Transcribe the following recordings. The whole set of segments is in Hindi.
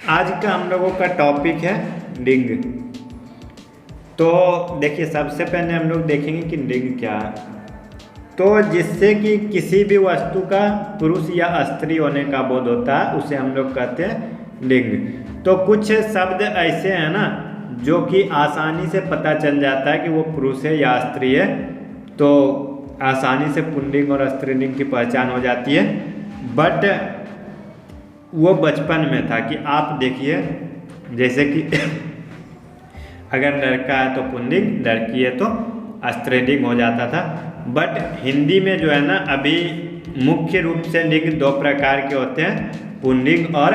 आज का हम लोगों का टॉपिक है लिंग। तो देखिए, सबसे पहले हम लोग देखेंगे कि लिंग क्या है। तो जिससे कि किसी भी वस्तु का पुरुष या स्त्री होने का बोध होता है उसे हम लोग कहते हैं लिंग। तो कुछ शब्द ऐसे हैं ना जो कि आसानी से पता चल जाता है कि वो पुरुष है या स्त्री है, तो आसानी से पुल्लिंग और स्त्रीलिंग की पहचान हो जाती है। बट वो बचपन में था कि आप देखिए, जैसे कि अगर लड़का है तो पुल्लिंग, लड़की है तो स्त्रीलिंग हो जाता था। बट हिंदी में जो है ना, अभी मुख्य रूप से लिंग दो प्रकार के होते हैं, पुल्लिंग और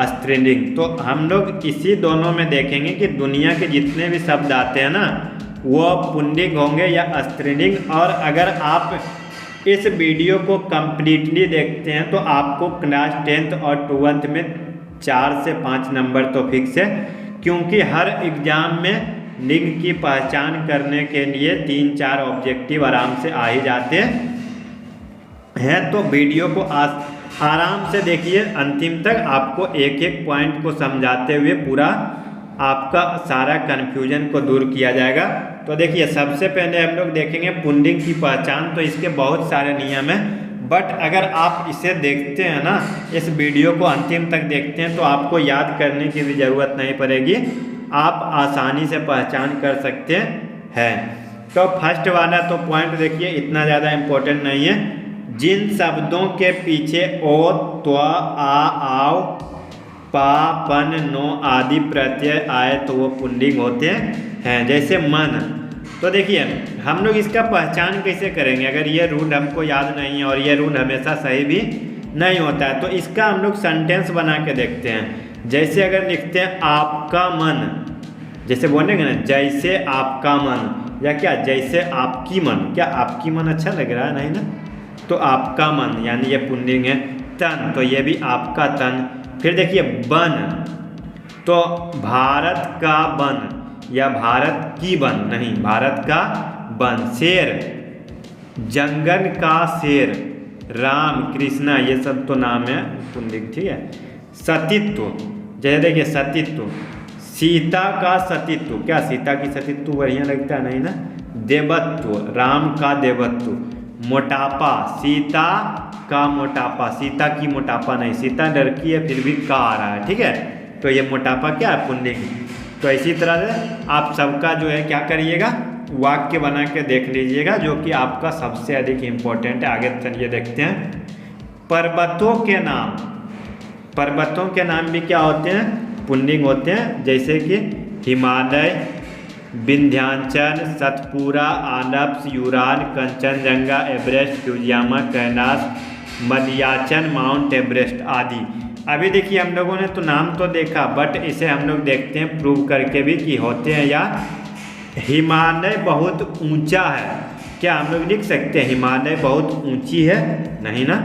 स्त्रीलिंग। तो हम लोग इसी दोनों में देखेंगे कि दुनिया के जितने भी शब्द आते हैं ना वो पुल्लिंग होंगे या स्त्रीलिंग। और अगर आप इस वीडियो को कंप्लीटली देखते हैं तो आपको क्लास 10th और 12th में 4 से 5 नंबर तो फिक्स है, क्योंकि हर एग्जाम में लिंग की पहचान करने के लिए 3-4 ऑब्जेक्टिव आराम से आ ही जाते हैं। तो वीडियो को आराम से देखिए अंतिम तक, आपको एक एक पॉइंट को समझाते हुए पूरा आपका सारा कन्फ्यूजन को दूर किया जाएगा। तो देखिए, सबसे पहले हम लोग देखेंगे पुल्लिंग की पहचान। तो इसके बहुत सारे नियम हैं, बट अगर आप इसे देखते हैं ना, इस वीडियो को अंतिम तक देखते हैं तो आपको याद करने की भी ज़रूरत नहीं पड़ेगी, आप आसानी से पहचान कर सकते हैं। तो फर्स्ट वाला तो पॉइंट देखिए, इतना ज़्यादा इम्पोर्टेंट नहीं है। जिन शब्दों के पीछे ओ, त्व, आ, आव, पा, पन, नो आदि प्रत्यय आए तो वो पुल्लिंग होते हैं। जैसे मन। तो देखिए, हम लोग इसका पहचान कैसे करेंगे अगर ये रूल हमको याद नहीं है, और ये रूल हमेशा सही भी नहीं होता है। तो इसका हम लोग सेंटेंस बना के देखते हैं। जैसे अगर लिखते हैं आपका मन, जैसे बोलेंगे ना जैसे आपका मन, या क्या जैसे आपकी मन। क्या आपकी मन अच्छा लग रहा है? नहीं ना। तो आपका मन यानी ये पुल्लिंग है। तन, तो ये भी आपका तन। फिर देखिए बन, तो भारत का बन या भारत की बन, नहीं भारत का बन। शेर, जंगल का शेर। राम, कृष्णा, ये सब तो नाम है पुल्लिंग, ठीक है। सतीत्व, जैसे देखिए सतीत्व, सीता का सतीत्व। क्या सीता की सतीत्व बढ़िया लगता है? नहीं ना। देवत्व, राम का देवत्व। मोटापा, सीता का मोटापा, सीता की मोटापा नहीं, सीता लड़की है फिर भी का आ रहा है, ठीक है। तो ये मोटापा क्या है? पुल्लिंग। तो इसी तरह से आप सबका जो है क्या करिएगा, वाक्य बना के देख लीजिएगा, जो कि आपका सबसे अधिक इम्पोर्टेंट है। आगे चलिए देखते हैं। पर्वतों के नाम, पर्वतों के नाम भी क्या होते हैं? पुल्लिंग होते हैं। जैसे कि Himalaya, Vindhyachal, Satpura, Alps, Ural, Kanchenjunga, Everest, Fujiyama, Kailash, Malayachal, mount Everest आदि। अभी देखिए, हम लोगों ने तो नाम तो देखा, बट इसे हम लोग देखते हैं प्रूव करके भी कि होते हैं या। हिमालय बहुत ऊंचा है। क्या हम लोग लिख सकते हैं हिमालय बहुत ऊंची है? नहीं ना।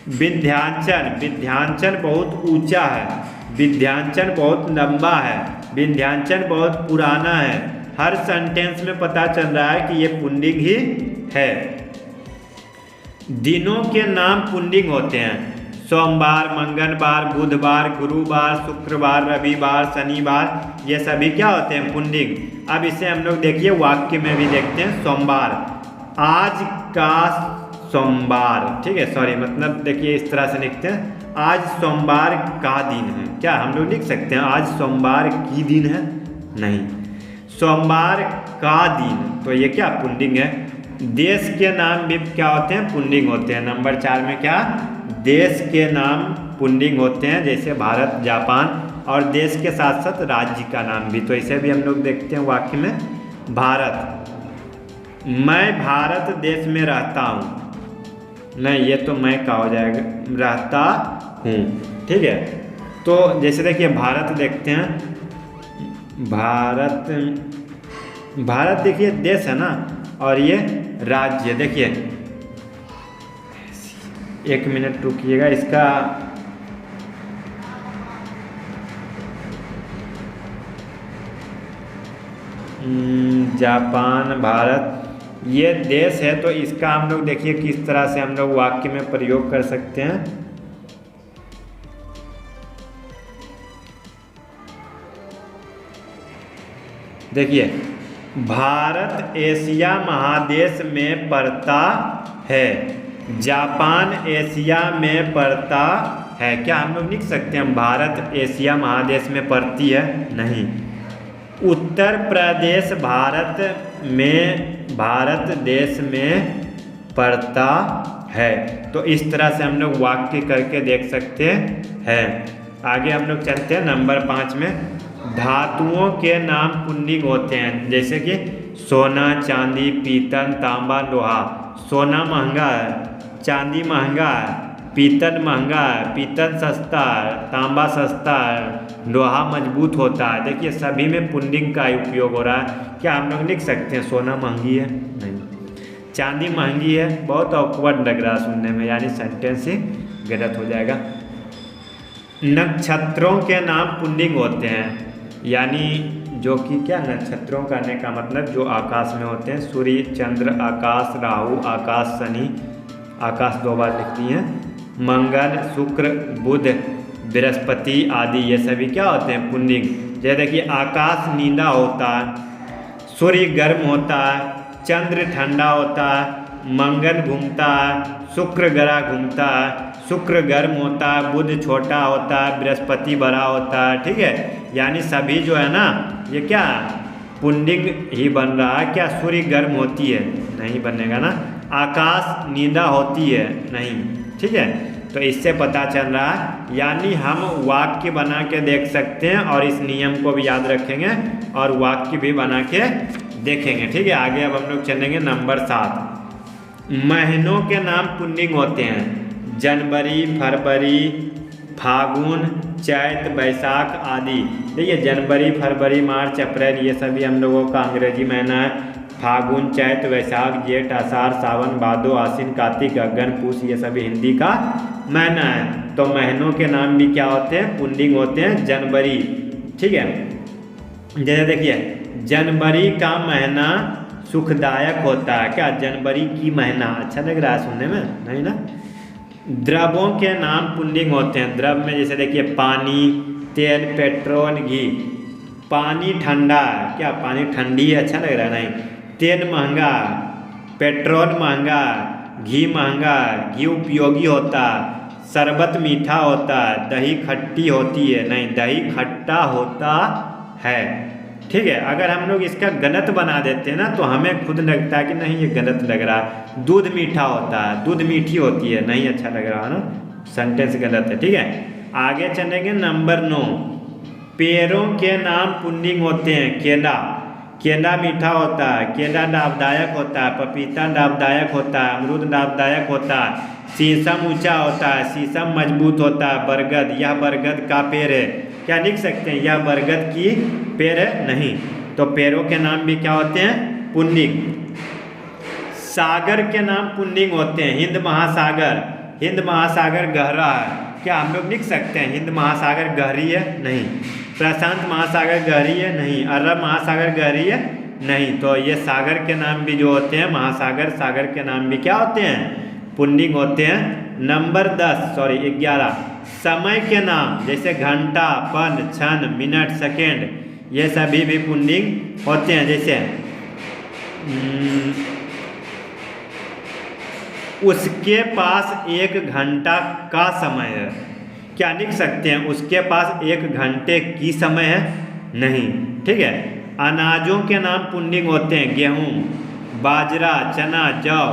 विंध्याचल, विंध्याचल बहुत ऊंचा है। विंध्याचल बहुत लंबा है। विंध्याचल बहुत पुराना है। हर सेंटेंस में पता चल रहा है कि ये पुल्लिंग ही है। दिनों के नाम पुल्लिंग होते हैं। सोमवार, मंगलवार, बुधवार, गुरुवार, शुक्रवार, रविवार, शनिवार, ये सभी क्या होते हैं? पुल्लिंग। अब इसे हम लोग देखिए वाक्य में भी देखते हैं। सोमवार, आज का सोमवार, ठीक है। सॉरी, मतलब देखिए इस तरह से लिखते हैं, आज सोमवार का दिन है। क्या हम लोग लिख सकते हैं आज सोमवार की दिन है? नहीं, सोमवार का दिन। तो ये क्या? पुल्लिंग है। देश के नाम भी क्या होते हैं? पुल्लिंग होते हैं। नंबर 4 में क्या? देश के नाम पुल्लिंग होते हैं, जैसे भारत, जापान, और देश के साथ साथ राज्य का नाम भी। तो इसे भी हम लोग देखते हैं वाक्य में। भारत, मैं भारत देश में रहता हूँ। नहीं, ये तो मैं का हो जाएगा, रहता हूँ, ठीक है। तो जैसे देखिए भारत देखते हैं। भारत, भारत देखिए देश है ना, और ये राज्य। देखिए 1 मिनट रुकिएगा, इसका जापान, भारत, ये देश है। तो इसका हम लोग देखिए किस तरह से हम लोग वाक्य में प्रयोग कर सकते हैं। देखिए, भारत एशिया महादेश में पड़ता है, जापान एशिया में पड़ता है। क्या हम लोग लिख सकते हैं भारत एशिया महादेश में पड़ती है? नहीं। उत्तर प्रदेश भारत देश में पड़ता है। तो इस तरह से हम लोग वाक्य करके देख सकते हैं। आगे हम लोग चलते हैं नंबर 5 में। धातुओं के नाम पुल्लिंग होते हैं, जैसे कि सोना, चांदी, पीतल, तांबा, लोहा। सोना महंगा है, चांदी महंगा है, पीतल महंगा है, पीतल सस्ता है, तांबा सस्ता है, लोहा मजबूत होता है। देखिए सभी में पुल्लिंग का उपयोग हो रहा है। क्या हम लोग लिख सकते हैं सोना महंगी है? नहीं। चांदी महंगी है, बहुत ऑकवर्ड लग रहा है सुनने में, यानी सेंटेंस ही गलत हो जाएगा। नक्षत्रों के नाम पुल्लिंग होते हैं, यानी जो कि क्या, नक्षत्रों कहने का मतलब जो आकाश में होते हैं, सूर्य, चंद्र, आकाश, राहु, आकाश, शनि, आकाश 2 बार लिखती हैं, मंगल, शुक्र, बुध, बृहस्पति आदि, ये सभी क्या होते हैं? पुल्लिंग। जैसे देखिए आकाश नीला होता है, सूर्य गर्म होता है, चंद्र ठंडा होता है, मंगल घूमता है, शुक्र ग्रह घूमता है, शुक्र गर्म होता है, बुध छोटा होता है, बृहस्पति बड़ा होता है। ठीक है, यानी सभी जो है ना, ये क्या पुल्लिंग ही बन रहा है। क्या सूर्य गर्म होती है? नहीं बनेगा ना। आकाश नीला होती है? नहीं। ठीक है, तो इससे पता चल रहा है, यानी हम वाक्य बना के देख सकते हैं और इस नियम को भी याद रखेंगे और वाक्य भी बना के देखेंगे। ठीक है, आगे अब हम लोग चलेंगे नंबर 7। महीनों के नाम पुल्लिंग होते हैं, जनवरी, फरवरी, फागुन, चैत, बैसाख आदि। देखिए जनवरी, फरवरी, मार्च, अप्रैल ये सभी हम लोगों का अंग्रेजी महीना है। फागुन, चैत, वैशाख, जेठ, आषाढ़, सावन, भादो, आश्विन, कार्तिक, अगन, पूस ये सभी हिंदी का महीना है। तो महीनों के नाम भी क्या होते हैं? पुल्लिंग होते हैं। जनवरी, ठीक है, जैसे देखिए जनवरी का महीना सुखदायक होता है। क्या जनवरी की महीना अच्छा लग रहा है सुनने में? नहीं ना। द्रव्यों के नाम पुल्लिंग होते हैं। द्रव्य में जैसे देखिए पानी, तेल, पेट्रोल, घी। पानी ठंडा है, क्या पानी ठंडी है? अच्छा लग रहा है? नहीं। तेल महंगा, पेट्रोल महंगा, घी महंगा, घी उपयोगी होता है। शरबत मीठा होता है, दही खट्टी होती है। नहीं, दही खट्टा होता है। ठीक है, अगर हम लोग इसका गलत बना देते हैं ना तो हमें खुद लगता है कि नहीं ये गलत लग रहा है। दूध मीठा होता है, दूध मीठी होती है। नहीं अच्छा लग रहा है ना, सेंटेंस गलत है। ठीक है, आगे चलेंगे नंबर 9। पेड़ों के नाम पुल्लिंग होते हैं। केला, केला मीठा होता है, केला लाभदायक होता है, पपीता लाभदायक होता है, अमरूद लाभदायक होता है। शीशम ऊंचा होता है, शीशम मजबूत होता है। बरगद, यह बरगद का पेड़ है। क्या लिख सकते हैं? यह बरगद की पेड़ है? नहीं। तो पेड़ों के नाम भी क्या होते हैं? पुल्लिंग। सागर के नाम पुल्लिंग होते हैं। हिंद महासागर, हिंद महासागर गहरा है। क्या हम लोग लिख सकते हैं हिंद महासागर गहरी है? नहीं। प्रशांत महासागर गहरी है? नहीं। अरब महासागर गहरी है? नहीं। तो ये सागर के नाम भी जो होते हैं, महासागर सागर के नाम भी क्या होते हैं? पुल्लिंग होते हैं। नंबर 11 समय के नाम, जैसे घंटा, पल, क्षण, मिनट, सेकेंड, ये सभी भी पुल्लिंग होते हैं। जैसे उसके पास 1 घंटा का समय है। क्या लिख सकते हैं? उसके पास 1 घंटे की समय है? नहीं। ठीक है, अनाजों के नाम पुल्लिंग होते हैं। गेहूँ, बाजरा, चना, जौ।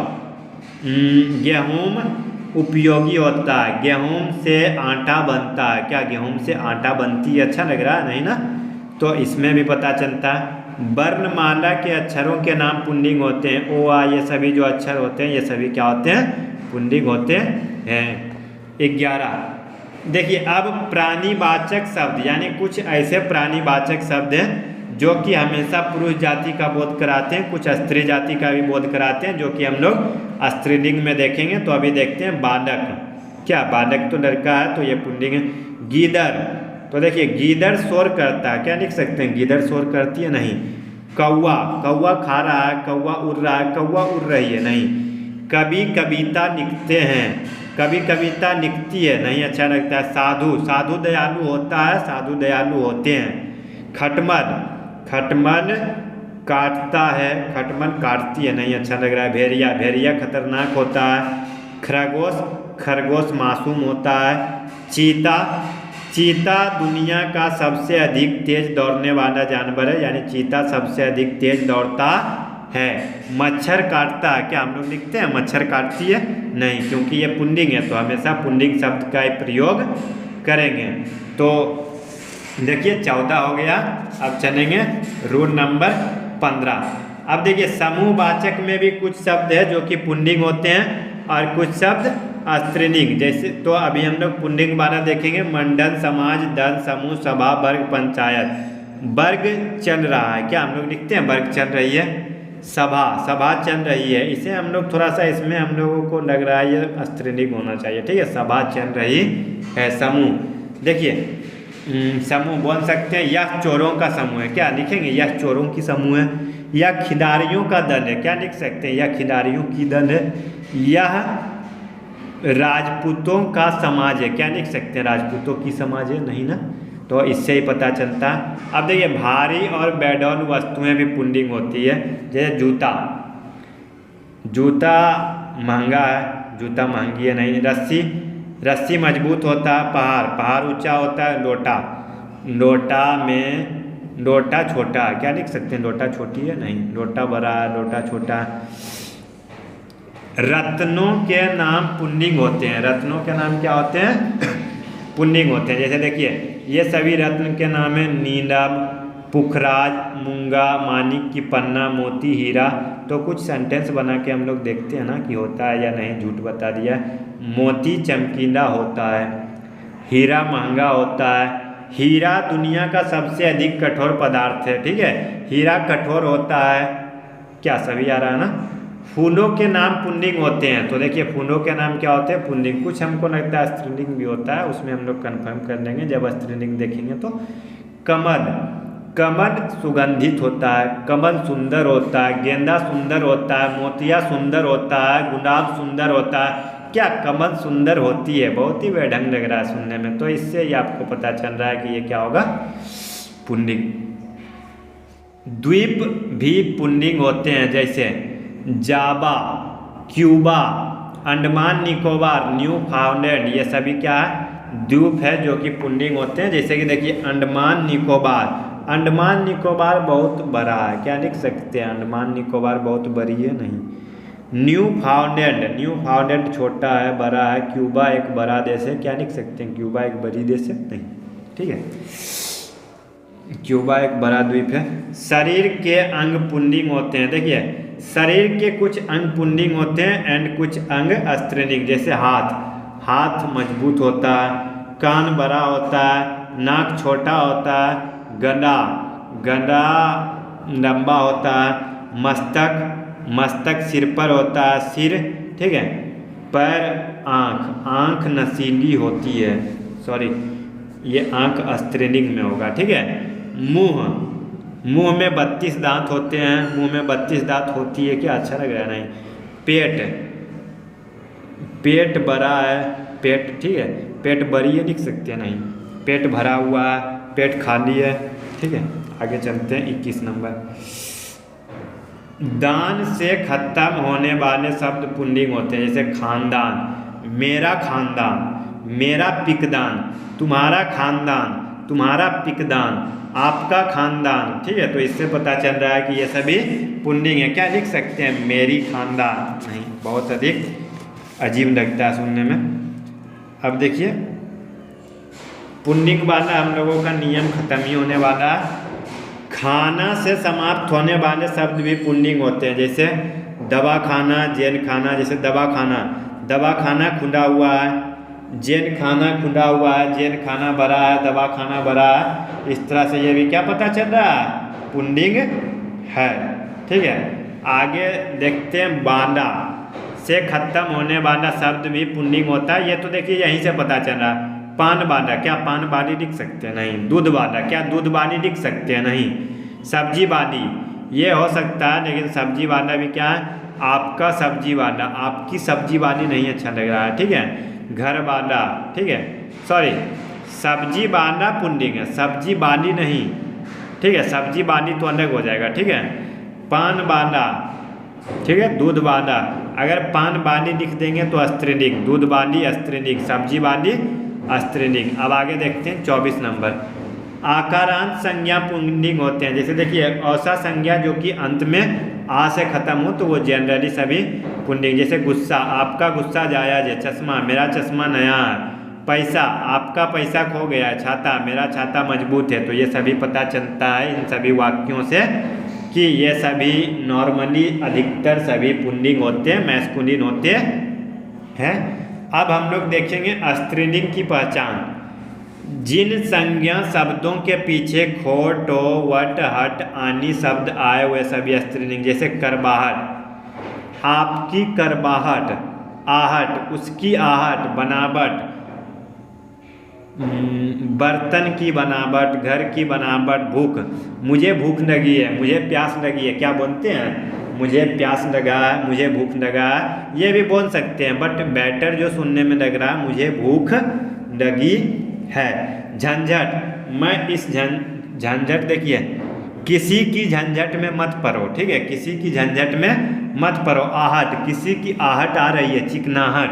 गेहूँ उपयोगी होता है, गेहूँ से आटा बनता है। क्या गेहूँ से आटा बनती है? अच्छा लग रहा है? नहीं ना। तो इसमें भी पता चलता है। वर्णमाला के अक्षरों के नाम पुल्लिंग होते हैं। ओ, आ, ये सभी जो अक्षर होते हैं ये सभी क्या होते हैं? पुल्लिंग होते हैं। 11 देखिए, अब प्राणीवाचक शब्द, यानी कुछ ऐसे प्राणीवाचक शब्द हैं जो कि हमेशा पुरुष जाति का बोध कराते हैं, कुछ स्त्री जाति का भी बोध कराते हैं, जो कि हम लोग स्त्रीलिंग में देखेंगे। तो अभी देखते हैं बालक। क्या बालक तो लड़का है, तो ये पुल्लिंग है। गीदड़, तो देखिए गीदड़ शोर करता है। क्या लिख सकते हैं? गीदड़ शोर करती है? नहीं। कौवा, कौवा खा रहा है, कौवा उड़ रहा है, कौवा उड़ रही है? नहीं। कवि कविता लिखते हैं, कवि कविता लिखती है? नहीं अच्छा लगता है। साधु, साधु दयालु होता है, साधु दयालु होते हैं। खटमल, खटमल काटता है, खटमल काटती है, नहीं अच्छा लग रहा है। भेड़िया, भेड़िया खतरनाक होता है। खरगोश, खरगोश मासूम होता है। चीता, चीता दुनिया का सबसे अधिक तेज दौड़ने वाला जानवर है, यानी चीता सबसे अधिक तेज दौड़ता है। मच्छर काटता है, क्या हम लोग लिखते हैं मच्छर काटती है? नहीं, क्योंकि ये पुल्लिंग है तो हमेशा पुल्लिंग शब्द का ही प्रयोग करेंगे। तो देखिए 14 हो गया। अब चलेंगे रूल नंबर 15। अब देखिए समूहवाचक में भी कुछ शब्द है जो कि पुल्लिंग होते हैं और कुछ शब्द स्त्रीलिंग। जैसे तो अभी हम लोग पुल्लिंग वाला देखेंगे, मंडल, समाज, दल, समूह, सभा, वर्ग, पंचायत। वर्ग चल रहा है, क्या हम लोग लिखते हैं वर्ग चल रही है? सभा, सभा चल रही है, इसे हम लोग थोड़ा सा इसमें हम लोगों को लग रहा है ये स्त्रीलिंग होना चाहिए, ठीक है। सभा चल रही है। समूह, देखिए समूह बोल सकते हैं यह चोरों का समूह है, क्या लिखेंगे? यह चोरों की समूह है। यह खिलाड़ियों का दल है, क्या लिख सकते हैं? यह खिलाड़ियों की दल है। यह राजपूतों का समाज है, क्या लिख सकते हैं? राजपूतों की समाज है, नहीं ना। तो इससे ही पता चलता है। अब देखिए भारी और बेडौल वस्तुएं भी पुल्लिंग होती है। जैसे जूता, जूता महंगा है, जूता महंगी है, नहीं। रस्सी, रस्सी मजबूत होता है। पहाड़, पहाड़ ऊंचा होता है। लोटा, लोटा में लोटा छोटा, क्या लिख सकते हैं? लोटा छोटी है, नहीं। लोटा बड़ा है, लोटा छोटा। रत्नों के नाम पुल्लिंग होते हैं। रत्नों के नाम क्या होते हैं? पुल्लिंग होते हैं। जैसे देखिए ये सभी रत्न के नाम है, नीलम, पुखराज, मूंगा, मानिक की पन्ना, मोती, हीरा। तो कुछ सेंटेंस बना के हम लोग देखते हैं ना कि होता है या नहीं, झूठ बता दिया। मोती चमकीला होता है, हीरा महंगा होता है। हीरा दुनिया का सबसे अधिक कठोर पदार्थ है, ठीक है। हीरा कठोर होता है, क्या सभी आ रहा है ना। फूलों के नाम पुल्लिंग होते हैं। तो देखिए फूलों के नाम क्या होते हैं? पुल्लिंग। कुछ हमको लगता है स्त्रीलिंग भी होता है, उसमें हम लोग कंफर्म कर लेंगे जब स्त्रीलिंग देखेंगे। तो कमल, कमल सुगंधित होता है। कमल सुंदर होता है। गेंदा सुंदर होता है। मोतिया सुंदर होता है। गुलाब सुंदर होता है। क्या कमल सुंदर होती है? बहुत ही बेढंग लग रहा है सुनने में। तो इससे ही आपको पता चल रहा है कि ये क्या होगा? पुल्लिंग। द्वीप भी पुल्लिंग होते हैं, जैसे Java, Cuba, Andaman Nicobar, Newfoundland. ये सभी क्या है? द्वीप है जो कि पुल्लिंग होते हैं। जैसे कि देखिए अंडमान निकोबार, अंडमान निकोबार बहुत बड़ा है, क्या लिख सकते हैं? अंडमान निकोबार बहुत बड़ी है, नहीं। न्यू फाउंडलैंड, न्यू फाउंडलैंड छोटा है, बड़ा है। क्यूबा एक बड़ा देश है, क्या लिख सकते हैं? क्यूबा एक बड़ी देश है, नहीं, ठीक है। क्यूबा एक बड़ा द्वीप है। शरीर के अंग पुल्लिंग होते हैं। देखिए शरीर के कुछ अंग पुल्लिंग होते हैं एंड कुछ अंग स्त्रीलिंग। जैसे हाथ, हाथ मजबूत होता है। कान बड़ा होता है। नाक छोटा होता है। गला, गला लंबा होता है। मस्तक, मस्तक सिर पर होता है, सिर, ठीक है। पैर, आँख, आँख नसीली होती है, सॉरी ये आँख स्त्रीलिंग में होगा, ठीक है। मुँह, मुँह में 32 दांत होते हैं। मुँह में 32 दांत होती है, क्या अच्छा लग रहा है? नहीं। पेट, पेट बड़ा है, पेट, ठीक है। पेट बड़ी है लिख सकते हैं, नहीं। पेट भरा हुआ है, पेट खाली है, ठीक है। आगे चलते हैं 21 नंबर। दान से खत्म होने वाले शब्द पुल्लिंग होते हैं। जैसे खानदान, मेरा खानदान, मेरा पिकदान, तुम्हारा खानदान, तुम्हारा पिकदान, आपका खानदान, ठीक है। तो इससे पता चल रहा है कि ये सभी पुल्लिंग है। क्या लिख सकते हैं? मेरी खानदान, नहीं, बहुत अधिक अजीब लगता है सुनने में। अब देखिए पुल्लिंग वाला हम लोगों का नियम खत्म ही होने वाला है। खाना से समाप्त होने वाले शब्द भी पुल्लिंग होते हैं। जैसे दवा खाना, जेल खाना। जैसे दवा खाना, दवा खाना खुला हुआ है। जेल खाना खुला हुआ है, जेल खाना बड़ा है, दवा खाना बड़ा है। इस तरह से ये भी क्या पता चल रहा है? पुल्लिंग है, ठीक है। आगे देखते हैं बांदा से खत्म होने वाला शब्द भी पुल्लिंग होता है। ये तो देखिए यहीं से पता चल रहा है। पान वाला, क्या पान वाली लिख सकते हैं? नहीं। दूध वाला, क्या दूध वाली लिख सकते हैं? नहीं। सब्जी वाली, ये हो सकता है, लेकिन सब्जी वाला भी क्या है? आपका सब्जी वाला, आपकी सब्जी वाली नहीं अच्छा लग रहा है, ठीक है। घर वाला, ठीक है, सॉरी सब्जी वाला पुल्लिंग है, सब्जी वाली नहीं। ठीक है, सब्जी बानी तो अलग हो जाएगा, ठीक है। पान बाना, ठीक है, दूध बाना, अगर पान बानी लिख देंगे तो स्त्रीलिंग, दूध बानी स्त्रीलिंग, सब्जी बानी स्त्रीलिंग। अब आगे देखते हैं 24 नंबर। आकारांत संज्ञा पुल्लिंग होते हैं, जैसे देखिए औसा संज्ञा जो कि अंत में आ से खत्म हो तो वो जनरली सभी पुल्लिंग। जैसे गुस्सा, आपका गुस्सा जायज है। चश्मा, मेरा चश्मा नया है। पैसा, आपका पैसा खो गया है। छाता, मेरा छाता मजबूत है। तो ये सभी पता चलता है इन सभी वाक्यों से कि ये सभी नॉर्मली अधिकतर सभी पुल्लिंग होते हैं, मैस्कुलिन होते हैं। अब हम लोग देखेंगे स्त्रीलिंग की पहचान। जिन संज्ञा शब्दों के पीछे खो, टो, वट, हट, आनी शब्द आए हुए सभी स्त्रीलिंग। जैसे करबाहट, आपकी करबाहट, आहट, उसकी आहट, बनावट, बर्तन की बनावट, घर की बनावट, भूख, मुझे भूख लगी है, मुझे प्यास लगी है। क्या बोलते हैं? मुझे प्यास लगा है, मुझे भूख लगा है, ये भी बोल सकते हैं, बट बेटर जो सुनने में लग रहा है मुझे भूख लगी है। झंझट, मैं इस झंझट, देखिए किसी की झंझट में मत पड़ो, ठीक है, किसी की झंझट में मत पड़ो। आहट, किसी की आहट आ रही है। चिकनाहट,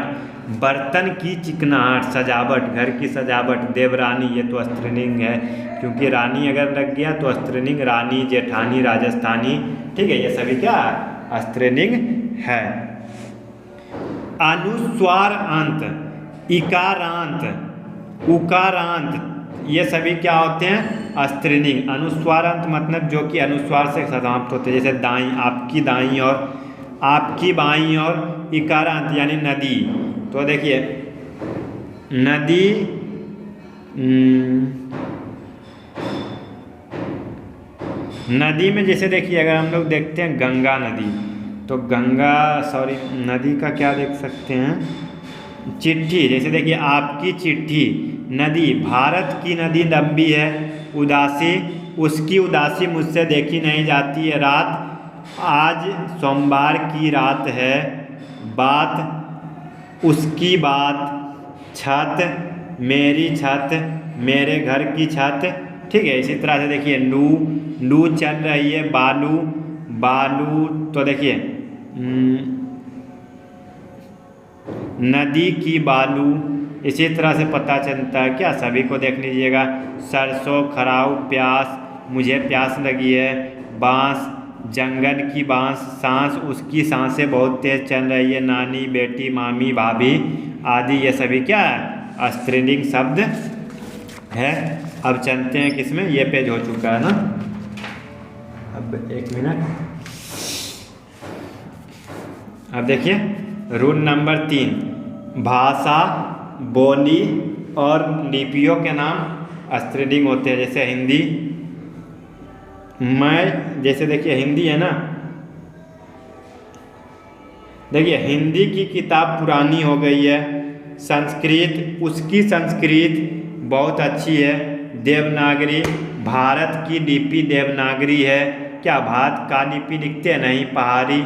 बर्तन की चिकनाहट। सजावट, घर की सजावट। देवरानी, ये तो स्त्रीलिंग है क्योंकि रानी अगर लग गया तो स्त्रीलिंग। रानी, जेठानी, राजस्थानी, ठीक है, ये सभी क्या स्त्रीलिंग है। अनुस्वार अंत, इकारांत, उकारांत, ये सभी क्या होते हैं? स्त्रीलिंग। अनुस्वार अंत मतलब जो कि अनुस्वार से समाप्त होते हैं, जैसे दाई, आपकी दाई और आपकी बाई, और इकारांत यानी नदी। तो देखिए नदी, नदी में जैसे देखिए अगर हम लोग देखते हैं गंगा नदी, तो गंगा, सॉरी, नदी का क्या देख सकते हैं? चिट्ठी, जैसे देखिए आपकी चिट्ठी। नदी, भारत की नदी लंबी है। उदासी, उसकी उदासी मुझसे देखी नहीं जाती है। रात, आज सोमवार की रात है। बात, उसकी बात। छत, मेरी छत, मेरे घर की छत, ठीक है। इसी तरह से देखिए लू, लू चल रही है। बालू, बालू, तो देखिए नदी की बालू। इसी तरह से पता चलता है क्या, सभी को देख लीजिएगा। सरसों, खराऊ, प्यास, मुझे प्यास लगी है। बांस, जंगल की बांस। सांस, उसकी सांसें बहुत तेज चल रही है। नानी, बेटी, मामी, भाभी आदि, ये सभी क्या है? स्त्रीलिंग शब्द है। अब चलते हैं किसमें, ये पेज हो चुका है ना। अब 1 मिनट, अब देखिए रूल नंबर 3, भाषा, बोली और लिपियों के नाम स्त्रीलिंग होते हैं। जैसे हिंदी, मैं, जैसे देखिए हिंदी है ना, देखिए हिंदी की किताब पुरानी हो गई है। संस्कृत, उसकी संस्कृत बहुत अच्छी है। देवनागरी, भारत की लिपि देवनागरी है। क्या भारत का लिपि लिखते हैं? नहीं, पहाड़ी,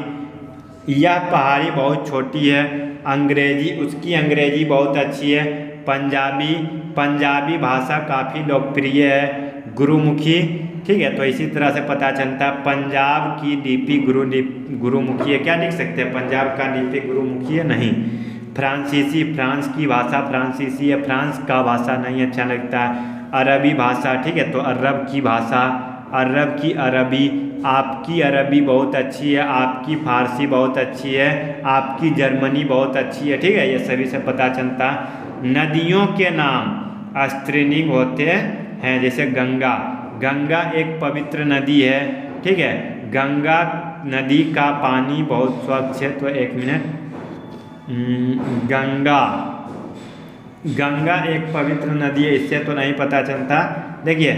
यह पहाड़ी बहुत छोटी है। अंग्रेजी, उसकी अंग्रेजी बहुत अच्छी है। पंजाबी, पंजाबी भाषा काफ़ी लोकप्रिय है। गुरुमुखी, ठीक है, तो इसी तरह से पता चलता है पंजाब की लिपि गुरुमुखी है। क्या लिख सकते हैं? पंजाब का लिपि गुरुमुखी है? नहीं। फ्रांसीसी, फ्रांस की भाषा फ्रांसीसी है। फ्रांस का भाषा नहीं अच्छा लगता है। अरबी भाषा, ठीक है, तो अरब की भाषा, अरब की अरबी। आपकी अरबी बहुत अच्छी है। आपकी फारसी बहुत अच्छी है। आपकी जर्मनी बहुत अच्छी है, ठीक है, ये सभी से पता चलता। नदियों के नाम स्त्रीलिंग होते हैं। जैसे गंगा, गंगा एक पवित्र नदी है, ठीक है। गंगा नदी का पानी बहुत स्वच्छ है। तो 1 मिनट, गंगा, गंगा एक पवित्र नदी है, इससे तो नहीं पता चलता। देखिए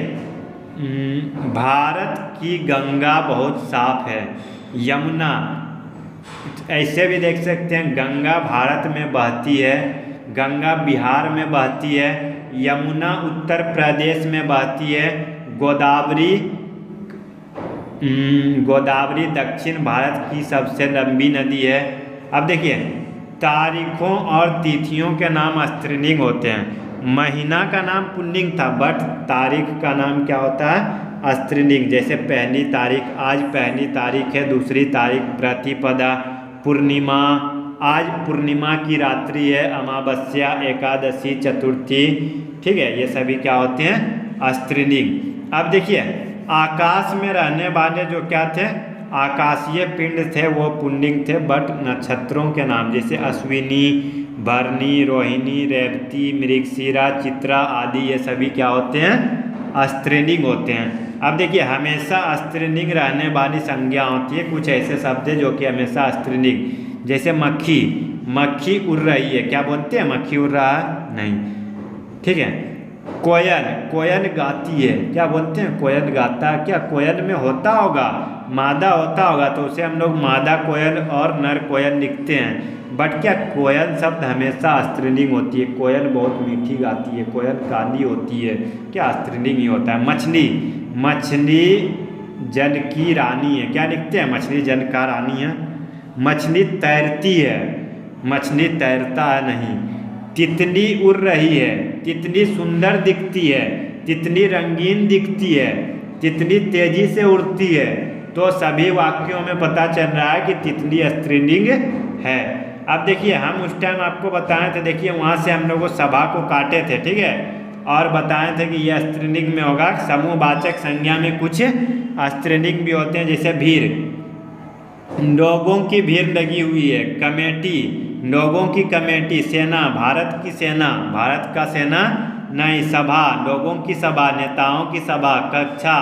भारत की गंगा बहुत साफ है। यमुना, ऐसे भी देख सकते हैं, गंगा भारत में बहती है। गंगा बिहार में बहती है। यमुना उत्तर प्रदेश में बहती है। गोदावरी, गोदावरी दक्षिण भारत की सबसे लंबी नदी है। अब देखिए तारीखों और तिथियों के नाम स्त्रीलिंग होते हैं। महीना का नाम पुल्लिंग था, बट तारीख का नाम क्या होता है? स्त्रीलिंग, जैसे पहली तारीख, आज पहली तारीख है, दूसरी तारीख, प्रतिपदा, पूर्णिमा, आज पूर्णिमा की रात्रि है, अमावस्या, एकादशी, चतुर्थी, ठीक है, ये सभी क्या होते हैं स्त्रीलिंग। अब देखिए आकाश में रहने वाले जो क्या थे, आकाशीय पिंड थे वो पुल्लिंग थे, बट नक्षत्रों के नाम जैसे अश्विनी, भरणी, रोहिणी, रेवती, मृगशिरा, चित्रा आदि ये सभी क्या होते हैं स्त्रीलिंग होते हैं। अब देखिए हमेशा स्त्रीलिंग रहने वाली संज्ञा होती है, कुछ ऐसे शब्द है जो कि हमेशा स्त्रीलिंग, जैसे मक्खी, मक्खी उड़ रही है, क्या बोलते हैं मक्खी उड़ रहा है, नहीं, ठीक है। कोयल, कोयल गाती है, क्या बोलते हैं कोयल गाता है, क्या कोयल में होता होगा मादा होता होगा तो उसे हम लोग मादा कोयल और नर कोयल लिखते हैं, बट क्या कोयल शब्द हमेशा स्त्रीलिंग होती है, कोयल बहुत मीठी गाती है, कोयल काली होती है, क्या स्त्रीलिंग ही होता है। मछली, मछली जल की रानी है, क्या लिखते हैं मछली जल का रानी है। मछली तैरती है, मछली तैरता है नहीं। तितली उड़ रही है, तितली सुंदर दिखती है, तितली रंगीन दिखती है, तितली तेजी से उड़ती है, तो सभी वाक्यों में पता चल रहा है कि तितली स्त्रीलिंग है। अब देखिए हम उस टाइम आपको बताए थे, देखिए वहाँ से हम लोग सभा को काटे थे, ठीक है, और बताए थे कि यह स्त्रीलिंग में होगा। समूहवाचक संज्ञा में कुछ स्त्रीलिंग भी होते हैं, जैसे भीड़, लोगों की भीड़ लगी हुई है, कमेटी, लोगों की कमेटी, सेना, भारत की सेना, भारत का सेना नहीं, सभा, लोगों की सभा, नेताओं की सभा, कक्षा,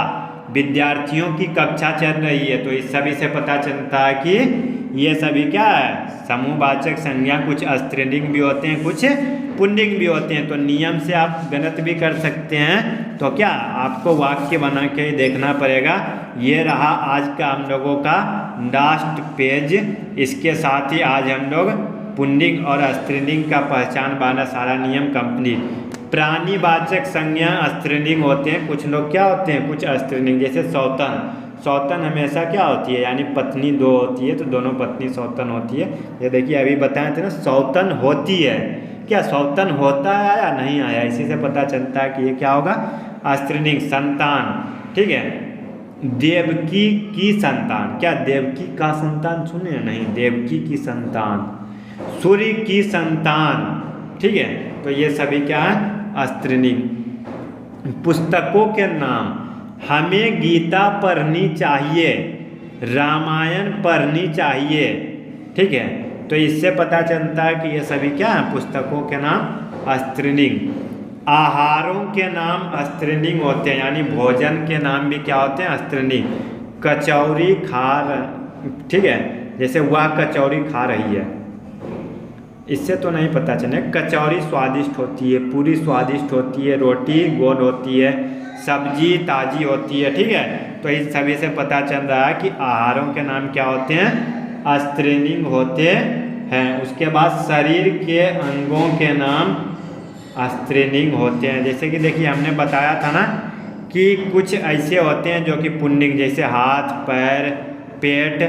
विद्यार्थियों की कक्षा चल रही है, तो इस सभी से पता चलता है कि ये सभी क्या है समूहवाचक संज्ञा, कुछ स्त्रीलिंग भी होते हैं कुछ पुल्लिंग भी होते हैं। तो नियम से आप गलत भी कर सकते हैं, तो क्या आपको वाक्य बना के देखना पड़ेगा। ये रहा आज का हम लोगों का लास्ट पेज, इसके साथ ही आज हम लोग पुल्लिंग और स्त्रीलिंग का पहचान वाला सारा नियम कंप्लीट। प्राणीवाचक संज्ञा स्त्रीलिंग होते हैं, कुछ लोग क्या होते हैं कुछ स्त्रीलिंग, जैसे सौतन, सौतन हमेशा क्या होती है यानी पत्नी दो होती है, तो दोनों पत्नी सौतन होती है। ये देखिए अभी बताए थे ना सौतन होती है, क्या सौतन होता है या नहीं आया, इसी से पता चलता है कि ये क्या होगा स्त्रीलिंग। संतान, ठीक है, देवकी की संतान, क्या देवकी का संतान सुने नहीं, देवकी की संतान, सूर्य की संतान, ठीक है, तो ये सभी क्या है स्त्रीलिंग। पुस्तकों के नाम, हमें गीता पढ़नी चाहिए, रामायण पढ़नी चाहिए, ठीक है, तो इससे पता चलता है कि ये सभी क्या है पुस्तकों के नाम स्त्रीलिंग। आहारों के नाम स्त्रीलिंग होते हैं, यानी भोजन के नाम भी क्या होते हैं स्त्रीलिंग। कचौरी खा, ठीक है, जैसे वह कचौरी खा रही है, इससे तो नहीं पता चले। कचौरी स्वादिष्ट होती है, पूरी स्वादिष्ट होती है, रोटी गोल होती है, सब्जी ताजी होती है, ठीक है, तो इस सभी से पता चल रहा है कि आहारों के नाम क्या होते हैं स्त्रीलिंग होते हैं। उसके बाद शरीर के अंगों के नाम स्त्रीलिंग होते हैं, जैसे कि देखिए हमने बताया था ना कि कुछ ऐसे होते हैं जो कि पुल्लिंग, जैसे हाथ, पैर, पेट,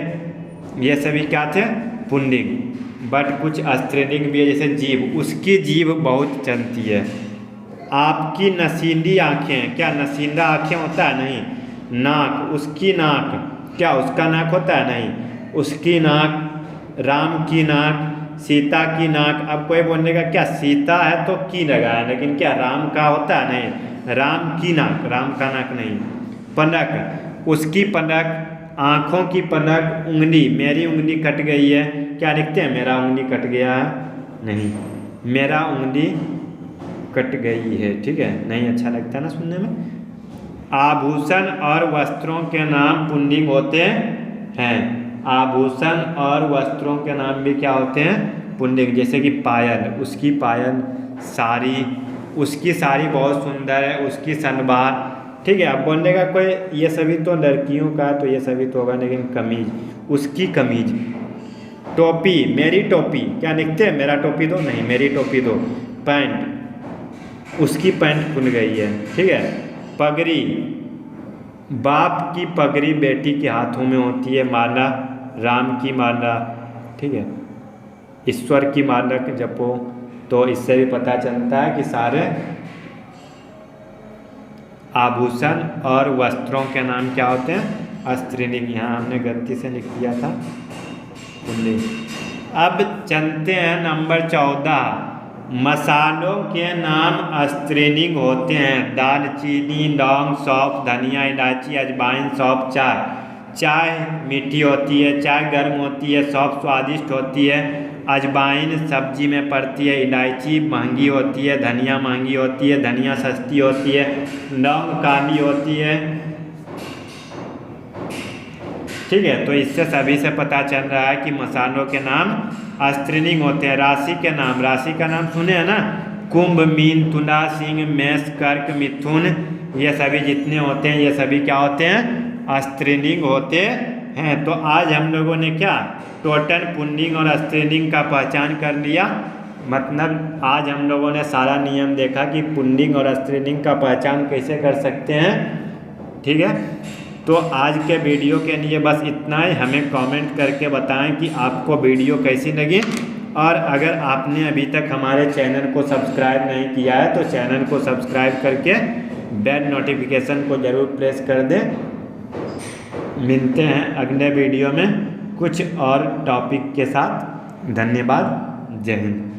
ये सभी क्या थे पुल्लिंग, बट कुछ स्त्रीलिंग भी है, जैसे जीभ, उसकी जीभ बहुत चलती है। आपकी नशीली आँखें, क्या नशीला आँखें होता है नहीं। नाक, उसकी नाक, क्या उसका नाक होता है नहीं, उसकी नाक। राम की नाक, सीता की नाक, अब कोई बोलने का क्या सीता है तो की लगाया, लेकिन क्या राम का होता है नहीं, राम की नाक, राम का नाक नहीं। पलक, उसकी पलक, आँखों की पलक। उंगली, मेरी उंगली कट गई है, क्या लिखते हैं मेरा उंगली कट गया है, नहीं, मेरा उंगली कट गई है, ठीक है, नहीं अच्छा लगता ना सुनने में। आभूषण और वस्त्रों के नाम पुल्लिंग होते हैं, आभूषण और वस्त्रों के नाम भी क्या होते हैं पुल्लिंग, जैसे कि पायल, उसकी पायल, साड़ी, उसकी साड़ी बहुत सुंदर है, उसकी सलवार, ठीक है। अब बोलने का कोई ये सभी तो लड़कियों का, तो ये सभी तो होगा, लेकिन कमीज, उसकी कमीज। टोपी, मेरी टोपी, क्या लिखते हैं मेरा टोपी दो, नहीं मेरी टोपी दो। पैंट, उसकी पैंट खुल गई है, ठीक है। पगड़ी, बाप की पगड़ी बेटी के हाथों में होती है। माला, राम की माला, ठीक है, ईश्वर की माला के जपो, तो इससे भी पता चलता है कि सारे आभूषण और वस्त्रों के नाम क्या होते हैं? स्त्रीलिंग। यहाँ हमने गलती से लिख दिया था पुल्लिंग। अब चलते हैं नंबर 14। मसालों के नाम स्त्रीलिंग होते हैं। दालचीनी, लौंग, सौंफ, धनिया, इलायची, अजवाइन, सौंफ, चाय। चाय मीठी होती है, चाय गर्म होती है, सौंफ स्वादिष्ट होती है, अजवाइन सब्जी में पड़ती है, इलायची महंगी होती है, धनिया महंगी होती है, धनिया सस्ती होती है, लौंग काली होती है। ठीक है, तो इससे सभी से पता चल रहा है कि मसालों के नाम स्त्रीलिंग होते हैं। राशि के नाम, राशि का नाम सुने हैं ना? कुंभ, मीन, तुला, सिंह, मेष, कर्क, मिथुन, ये सभी जितने होते हैं ये सभी क्या होते हैं? स्त्रीलिंग होते हैं। तो आज हम लोगों ने क्या टोटल पुल्लिंग और स्त्रीलिंग का पहचान कर लिया। मतलब आज हम लोगों ने सारा नियम देखा कि पुल्लिंग और स्त्रीलिंग का पहचान कैसे कर सकते हैं। ठीक है, तो आज के वीडियो के लिए बस इतना ही। हमें कमेंट करके बताएं कि आपको वीडियो कैसी लगी, और अगर आपने अभी तक हमारे चैनल को सब्सक्राइब नहीं किया है तो चैनल को सब्सक्राइब करके बेल नोटिफिकेशन को ज़रूर प्रेस कर दें। मिलते हैं अगले वीडियो में कुछ और टॉपिक के साथ। धन्यवाद। जय हिंद।